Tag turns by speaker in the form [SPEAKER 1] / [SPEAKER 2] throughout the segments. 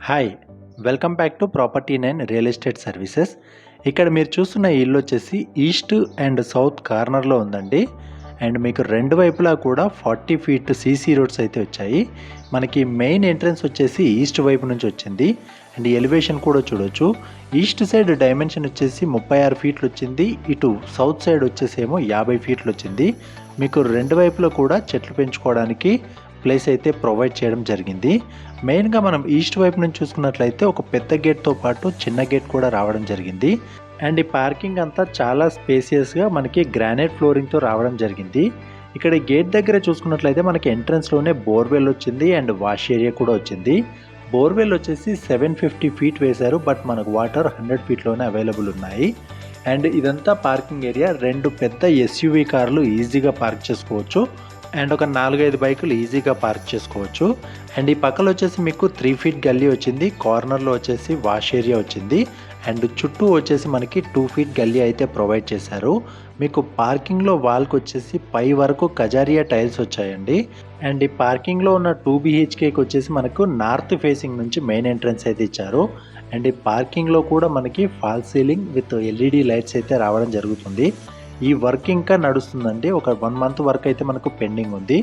[SPEAKER 1] Hi, welcome back to property nine real estate services. ఇక్కడ మీరు చూస్తున్న ఈ ఇల్లు వచ్చేసి ఈస్ట్ అండ్ సౌత్ కార్నర్లో ఉందండి. అండ్ మీకు రెండు వైపులా కూడా 40 ఫీట్ సీసీ రోడ్స్ అయితే వచ్చాయి. మనకి మెయిన్ ఎంట్రన్స్ వచ్చేసి ఈస్ట్ వైపు నుంచి వచ్చింది. అండ్ ఎలివేషన్ కూడా చూడొచ్చు. ఈస్ట్ సైడ్ డైమెన్షన్ వచ్చేసి 36 ఫీట్లు వచ్చింది. ఇటు సౌత్ సైడ్ వచ్చేసేమో 50 ఫీట్లు వచ్చింది. మీకు రెండు వైపులా కూడా చెట్లు పెంచుకోవడానికి ప్లేస్ అయితే ప్రొవైడ్ చేయడం జరిగింది. మెయిన్గా మనం ఈస్ట్ వైపు నుంచి చూసుకున్నట్లయితే ఒక పెద్ద గేట్తో పాటు చిన్న గేట్ కూడా రావడం జరిగింది. అండ్ ఈ పార్కింగ్ అంతా చాలా స్పేసియస్గా మనకి గ్రానైట్ ఫ్లోరింగ్తో రావడం జరిగింది. ఇక్కడ గేట్ దగ్గర చూసుకున్నట్లయితే మనకి ఎంట్రన్స్లోనే బోర్వెల్ వచ్చింది అండ్ వాష్ ఏరియా కూడా వచ్చింది. బోర్వెల్ వచ్చేసి 750 ఫీట్ వేశారు, బట్ మనకు వాటర్ 100 ఫీట్లోనే అవైలబుల్ ఉన్నాయి. అండ్ ఇదంతా పార్కింగ్ ఏరియా. రెండు పెద్ద ఎస్యూవీ కార్లు ఈజీగా పార్క్ చేసుకోవచ్చు అండ్ ఒక 4-5 బైకులు ఈజీగా పార్క్ చేసుకోవచ్చు. అండ్ ఈ పక్కలో వచ్చేసి మీకు 3 ఫీట్ గల్లీ వచ్చింది. కార్నర్లో వచ్చేసి వాష్ ఏరియా వచ్చింది. అండ్ చుట్టూ వచ్చేసి మనకి 2 ఫీట్ గల్లీ అయితే ప్రొవైడ్ చేశారు. మీకు పార్కింగ్లో వాల్కి వచ్చేసి పై వరకు కజారియా టైల్స్ వచ్చాయండి. అండ్ ఈ పార్కింగ్లో ఉన్న 2 BHKకి వచ్చేసి మనకు నార్త్ ఫేసింగ్ నుంచి మెయిన్ ఎంట్రన్స్ అయితే ఇచ్చారు. అండ్ ఈ పార్కింగ్లో కూడా మనకి fall ceiling with LED lights అయితే రావడం జరుగుతుంది. ఈ వర్క్ ఇంకా నడుస్తుందండి. ఒక 1 మంత్ వర్క్ అయితే మనకు పెండింగ్ ఉంది.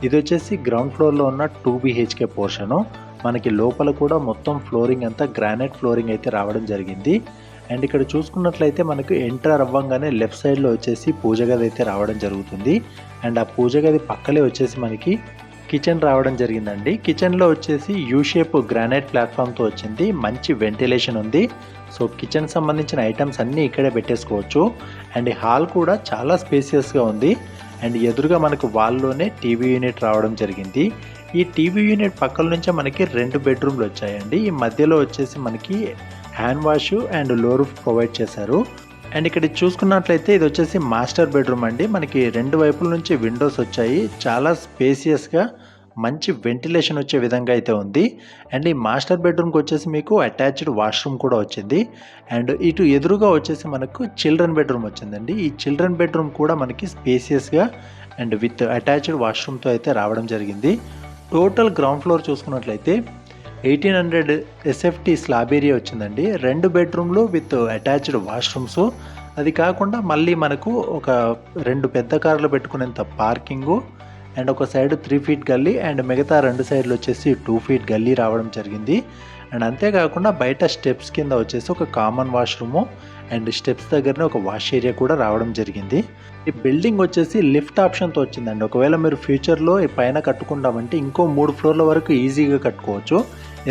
[SPEAKER 1] ఇది వచ్చేసి గ్రౌండ్ ఫ్లోర్లో ఉన్న 2 BHK పోర్షను. మనకి లోపల కూడా మొత్తం ఫ్లోరింగ్ అంతా గ్రానైట్ ఫ్లోరింగ్ అయితే రావడం జరిగింది. అండ్ ఇక్కడ చూసుకున్నట్లయితే మనకు ఎంటర్ అవ్వంగానే లెఫ్ట్ సైడ్లో వచ్చేసి పూజ గది అయితే రావడం జరుగుతుంది. అండ్ ఆ పూజ గది పక్కలే వచ్చేసి మనకి కిచెన్ రావడం జరిగిందండి. కిచెన్లో వచ్చేసి యూ షేప్ గ్రానైట్ ప్లాట్ఫామ్తో వచ్చింది. మంచి వెంటిలేషన్ ఉంది. సో కిచెన్ సంబంధించిన ఐటమ్స్ అన్నీ ఇక్కడే పెట్టేసుకోవచ్చు. అండ్ హాల్ కూడా చాలా స్పేసియస్గా ఉంది. అండ్ ఎదురుగా మనకు వాల్లోనే టీవీ యూనిట్ రావడం జరిగింది. ఈ టీవీ యూనిట్ పక్కల నుంచే మనకి 2 బెడ్రూమ్లు వచ్చాయండి. ఈ మధ్యలో వచ్చేసి మనకి హ్యాండ్ వాష్ అండ్ లో రూఫ్ ప్రొవైడ్ చేశారు. అండ్ ఇక్కడ చూసుకున్నట్లయితే ఇది వచ్చేసి మాస్టర్ బెడ్రూమ్ అండి. మనకి రెండు వైపుల నుంచి విండోస్ వచ్చాయి. చాలా స్పేసియస్గా మంచి వెంటిలేషన్ వచ్చే విధంగా అయితే ఉంది. అండ్ ఈ మాస్టర్ బెడ్రూమ్కి వచ్చేసి మీకు అటాచ్డ్ వాష్రూమ్ కూడా వచ్చింది. అండ్ ఇటు ఎదురుగా వచ్చేసి మనకు చిల్డ్రన్ బెడ్రూమ్ వచ్చిందండి. ఈ చిల్డ్రన్ బెడ్రూమ్ కూడా మనకి స్పేసియస్గా అండ్ విత్ అటాచ్డ్ వాష్రూమ్తో అయితే రావడం జరిగింది. టోటల్ గ్రౌండ్ ఫ్లోర్ చూసుకున్నట్లయితే 1800 SFT స్లాబ్ ఏరియా వచ్చిందండి. 2 బెడ్రూమ్లు విత్ అటాచ్డ్ వాష్రూమ్స్. అది కాకుండా మళ్ళీ మనకు ఒక 2 పెద్ద కార్లు పెట్టుకునేంత పార్కింగు అండ్ ఒక సైడ్ 3 ఫీట్ గల్లీ అండ్ మిగతా 2 సైడ్లు వచ్చేసి 2 ఫీట్ గల్లీ రావడం జరిగింది. అండ్ అంతేకాకుండా బయట స్టెప్స్ కింద వచ్చేసి ఒక కామన్ వాష్రూము అండ్ స్టెప్స్ దగ్గరనే ఒక వాష్ ఏరియా కూడా రావడం జరిగింది. ఈ బిల్డింగ్ వచ్చేసి లిఫ్ట్ ఆప్షన్తో వచ్చిందండి. ఒకవేళ మీరు ఫ్యూచర్లో ఈ పైన కట్టుకుంటామంటే ఇంకో 3 ఫ్లోర్ల వరకు ఈజీగా కట్టుకోవచ్చు.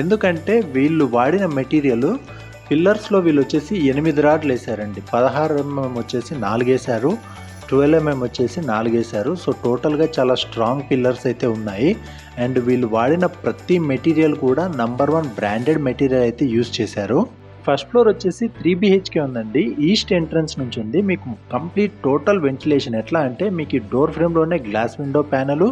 [SPEAKER 1] ఎందుకంటే వీళ్ళు వాడిన మెటీరియల్ పిల్లర్స్లో వీళ్ళు వచ్చేసి 8 రాడ్లు వేసారండి. 16 mm వచ్చేసి 4 వేసారు, 12 mm వచ్చేసి 4 వేసారు. సో టోటల్గా చాలా స్ట్రాంగ్ పిల్లర్స్ అయితే ఉన్నాయి. అండ్ వీళ్ళు వాడిన ప్రతి మెటీరియల్ కూడా నంబర్ 1 బ్రాండెడ్ మెటీరియల్ అయితే యూజ్ చేశారు. ఫస్ట్ ఫ్లోర్ వచ్చేసి 3 BHK ఉందండి. ఈస్ట్ ఎంట్రన్స్ నుంచి ఉంది. మీకు కంప్లీట్ టోటల్ వెంటిలేషన్ ఎట్లా అంటే మీకు డోర్ ఫ్రేమ్లోనే గ్లాస్ విండో ప్యానలు,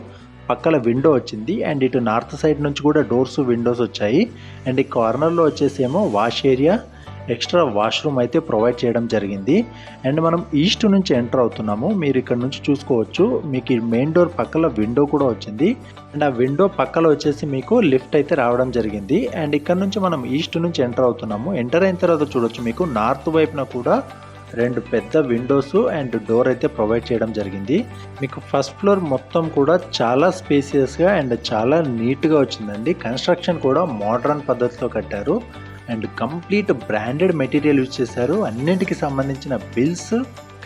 [SPEAKER 1] పక్కల విండో వచ్చింది. అండ్ ఇటు నార్త్ సైడ్ నుంచి కూడా డోర్స్ విండోస్ వచ్చాయి. అండ్ ఈ కార్నర్లో వచ్చేసేమో వాష్ ఏరియా, ఎక్స్ట్రా వాష్రూమ్ అయితే ప్రొవైడ్ చేయడం జరిగింది. అండ్ మనం ఈస్ట్ నుంచి ఎంటర్ అవుతున్నాము. మీరు ఇక్కడ నుంచి చూసుకోవచ్చు. మీకు ఈ మెయిన్ డోర్ పక్కల విండో కూడా వచ్చింది. అండ్ ఆ విండో పక్కల వచ్చేసి మీకు లిఫ్ట్ అయితే రావడం జరిగింది. అండ్ ఇక్కడ నుంచి మనం ఈస్ట్ నుంచి ఎంటర్ అవుతున్నాము. ఎంటర్ అయిన తర్వాత చూడొచ్చు మీకు నార్త్ వైపున కూడా 2 పెద్ద విండోస్ అండ్ డోర్ అయితే ప్రొవైడ్ చేయడం జరిగింది. మీకు ఫస్ట్ ఫ్లోర్ మొత్తం కూడా చాలా స్పేసియస్గా అండ్ చాలా నీట్గా వచ్చిందండి. కన్స్ట్రక్షన్ కూడా మోడర్న్ పద్ధతిలో కట్టారు. And complete branded material use చేశారు. అన్నింటికి సంబంధించిన బిల్స్,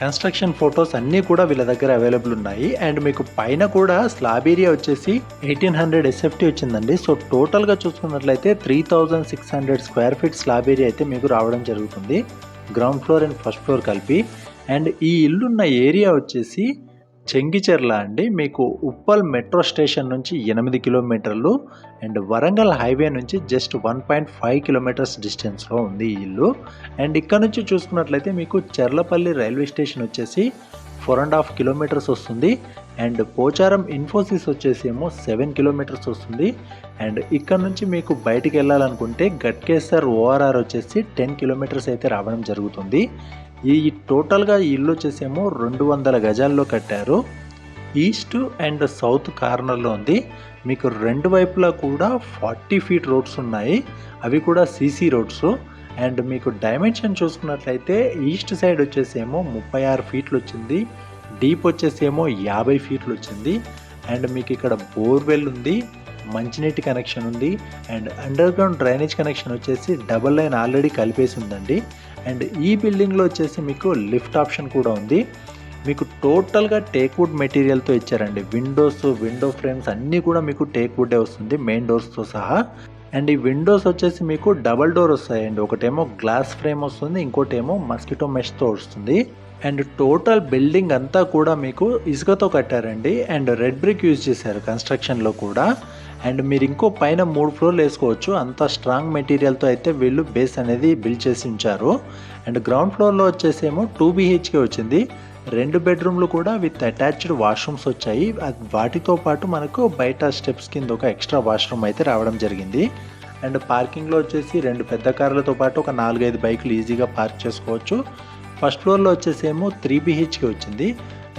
[SPEAKER 1] కన్స్ట్రక్షన్ ఫొటోస్ అన్నీ కూడా వీళ్ళ దగ్గర అవైలబుల్ ఉన్నాయి. అండ్ మీకు పైన కూడా స్లాబ్ ఏరియా వచ్చేసి 1800 SFT వచ్చిందండి. సో టోటల్గా చూసుకున్నట్లయితే 3600 స్క్వేర్ ఫీట్ స్లాబ్ ఏరియా అయితే మీకు రావడం జరుగుతుంది, ground floor and first floor కలిపి. అండ్ ఈ ఇల్లున్న ఏరియా వచ్చేసి చెంగిచెర్ల అండి. మీకు ఉప్పల్ మెట్రో స్టేషన్ నుంచి 8 కిలోమీటర్లు అండ్ వరంగల్ హైవే నుంచి జస్ట్ 1.5 కిలోమీటర్స్ డిస్టెన్స్లో ఉంది ఈ ఇల్లు. అండ్ ఇక్కడ నుంచి చూసుకున్నట్లయితే మీకు చెర్లపల్లి రైల్వే స్టేషన్ వచ్చేసి 4.5 కిలోమీటర్స్ వస్తుంది. అండ్ పోచారం ఇన్ఫోసిస్ వచ్చేసి ఏమో 7 కిలోమీటర్స్ వస్తుంది. అండ్ ఇక్కడ నుంచి మీకు బయటికి వెళ్ళాలనుకుంటే గట్కేసర్ ORR వచ్చేసి 10 కిలోమీటర్స్ అయితే రావడం జరుగుతుంది. ఈ టోటల్గా ఈ ఇల్లు వచ్చేసేమో 200 గజాల్లో కట్టారు. ఈస్ట్ అండ్ సౌత్ కార్నర్లో ఉంది. మీకు రెండు వైపులా కూడా 40 ఫీట్ రోడ్స్ ఉన్నాయి, అవి కూడా సీసీ రోడ్స్. అండ్ మీకు డైమెన్షన్ చూసుకున్నట్లయితే ఈస్ట్ సైడ్ వచ్చేసేమో 36 ఫీట్లు వచ్చింది, డీప్ వచ్చేసేమో 50 ఫీట్లు వచ్చింది. అండ్ మీకు ఇక్కడ బోర్వెల్ ఉంది, మంచినీటి కనెక్షన్ ఉంది, and under ground drainage connection వచ్చేసి డబుల్ లైన్ ఆల్రెడీ కలిపేసి ఉందండి. అండ్ ఈ బిల్డింగ్లో వచ్చేసి మీకు లిఫ్ట్ ఆప్షన్ కూడా ఉంది. మీకు టోటల్గా టేక్వుడ్ మెటీరియల్తో ఇచ్చారండి. విండో ఫ్రేమ్స్ అన్నీ కూడా మీకు టేక్వుడ్డే వస్తుంది, మెయిన్ డోర్స్తో సహా. అండ్ ఈ విండోస్ వచ్చేసి మీకు డబల్ డోర్ వస్తాయండి, ఒకటేమో గ్లాస్ ఫ్రేమ్ వస్తుంది, ఇంకోటేమో మస్కిటో మెష్తో వస్తుంది. అండ్ టోటల్ బిల్డింగ్ అంతా కూడా మీకు ఇసుకతో కట్టారండి, అండ్ రెడ్ బ్రిక్ యూజ్ చేశారు కన్స్ట్రక్షన్లో కూడా. అండ్ మీరు ఇంకో పైన 3 ఫ్లోర్లు వేసుకోవచ్చు, అంత స్ట్రాంగ్ మెటీరియల్తో అయితే వీళ్ళు బేస్ అనేది బిల్డ్ చేసి ఉంచారు. అండ్ గ్రౌండ్ ఫ్లోర్లో వచ్చేసేమో 2 BHK వచ్చింది, 2 బెడ్రూమ్లు కూడా విత్ అటాచ్డ్ వాష్రూమ్స్ వచ్చాయి. వాటితో పాటు మనకు బయట స్టెప్స్ కింద ఒక ఎక్స్ట్రా వాష్రూమ్ అయితే రావడం జరిగింది. అండ్ పార్కింగ్లో వచ్చేసి 2 పెద్ద కార్లతో పాటు ఒక 4-5 బైకులు ఈజీగా పార్క్ చేసుకోవచ్చు. ఫస్ట్ ఫ్లోర్లో వచ్చేసేమో 3 BHK వచ్చింది,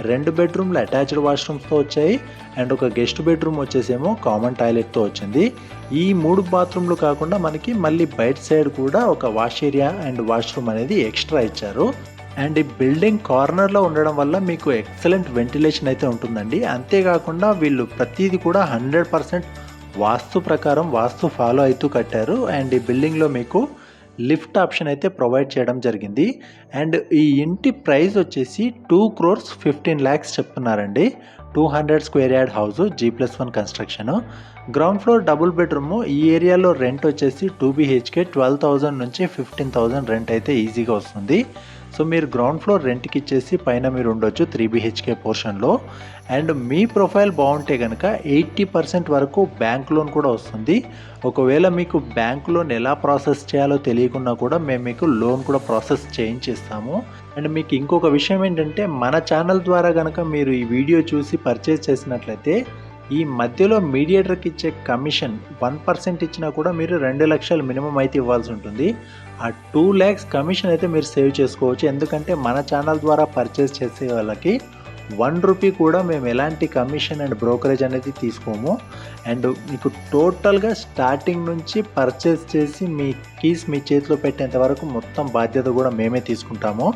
[SPEAKER 1] 2 బెడ్రూమ్లు అటాచ్డ్ వాష్రూమ్స్తో వచ్చాయి, అండ్ ఒక గెస్ట్ బెడ్రూమ్ వచ్చేసేమో కామన్ టాయిలెట్తో వచ్చింది. ఈ 3 బాత్రూమ్లు కాకుండా మనకి మళ్ళీ బయట సైడ్ కూడా ఒక వాష్ ఏరియా అండ్ వాష్రూమ్ అనేది ఎక్స్ట్రా ఇచ్చారు. అండ్ ఈ బిల్డింగ్ కార్నర్లో ఉండడం వల్ల మీకు ఎక్సలెంట్ వెంటిలేషన్ అయితే ఉంటుందండి. అంతేకాకుండా వీళ్ళు ప్రతిదీ కూడా 100% వాస్తు ప్రకారం వాస్తు ఫాలో అవుతూ కట్టారు. అండ్ ఈ బిల్డింగ్లో మీకు లిఫ్ట్ ఆప్షన్ అయితే ప్రొవైడ్ చేయడం జరిగింది. అండ్ ఈ ఇంటి ప్రైస్ వచ్చేసి 2,15 lakhs చెప్తున్నారండి. 200 square yard house, G+1 construction. Ground floor double bedroom. ఈ ఏరియాలో రెంట్ వచ్చేసి 2 BHK 12,000 నుంచి 15,000 రెంట్ అయితే ఈజీగా వస్తుంది. సో మీరు గ్రౌండ్ ఫ్లోర్ రెంట్కి ఇచ్చేసి పైన మీరు ఉండొచ్చు 3 BHK పోర్షన్లో. అండ్ మీ ప్రొఫైల్ బాగుంటే కనుక 80% వరకు బ్యాంక్ లోన్ కూడా వస్తుంది. ఒకవేళ మీకు బ్యాంక్ లోన్ ఎలా ప్రాసెస్ చేయాలో తెలియకున్నా కూడా మేము మీకు లోన్ కూడా ప్రాసెస్ చేయించిస్తాము. అండ్ మీకు ఇంకొక విషయం ఏంటంటే, మన ఛానల్ ద్వారా కనుక మీరు ఈ వీడియో చూసి పర్చేస్ చేసినట్లయితే ఈ మధ్యలో మీడియేటర్కి ఇచ్చే కమిషన్ 1% ఇచ్చినా కూడా మీరు 2 లక్షలు మినిమం అయితే ఇవ్వాల్సి ఉంటుంది. ఆ 2 lakhs కమిషన్ అయితే మీరు సేవ్ చేసుకోవచ్చు. ఎందుకంటే మన ఛానల్ ద్వారా పర్చేస్ చేసే వాళ్ళకి 1 రూపీ కూడా మేము ఎలాంటి కమిషన్ అండ్ బ్రోకరేజ్ అనేది తీసుకోము. అండ్ మీకు టోటల్గా స్టార్టింగ్ నుంచి పర్చేస్ చేసి మీ కీస్ మీ చేతిలో పెట్టేంత వరకు మొత్తం బాధ్యత కూడా మేమే తీసుకుంటాము.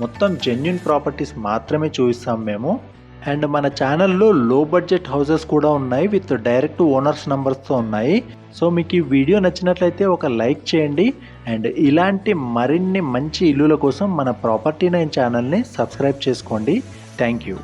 [SPEAKER 1] మొత్తం జెన్యూన్ ప్రాపర్టీస్ మాత్రమే చూపిస్తాము మేము. అండ్ మన ఛానల్లో లో బడ్జెట్ హౌసెస్ కూడా ఉన్నాయి, విత్ డైరెక్ట్ ఓనర్స్ నంబర్స్తో ఉన్నాయి. సో మీకు ఈ వీడియో నచ్చినట్లయితే ఒక లైక్ చేయండి. అండ్ ఇలాంటి మరిన్ని మంచి ఇల్లుల కోసం మన ప్రాపర్టీ 9 ఛానల్ని సబ్స్క్రైబ్ చేసుకోండి. Thank you.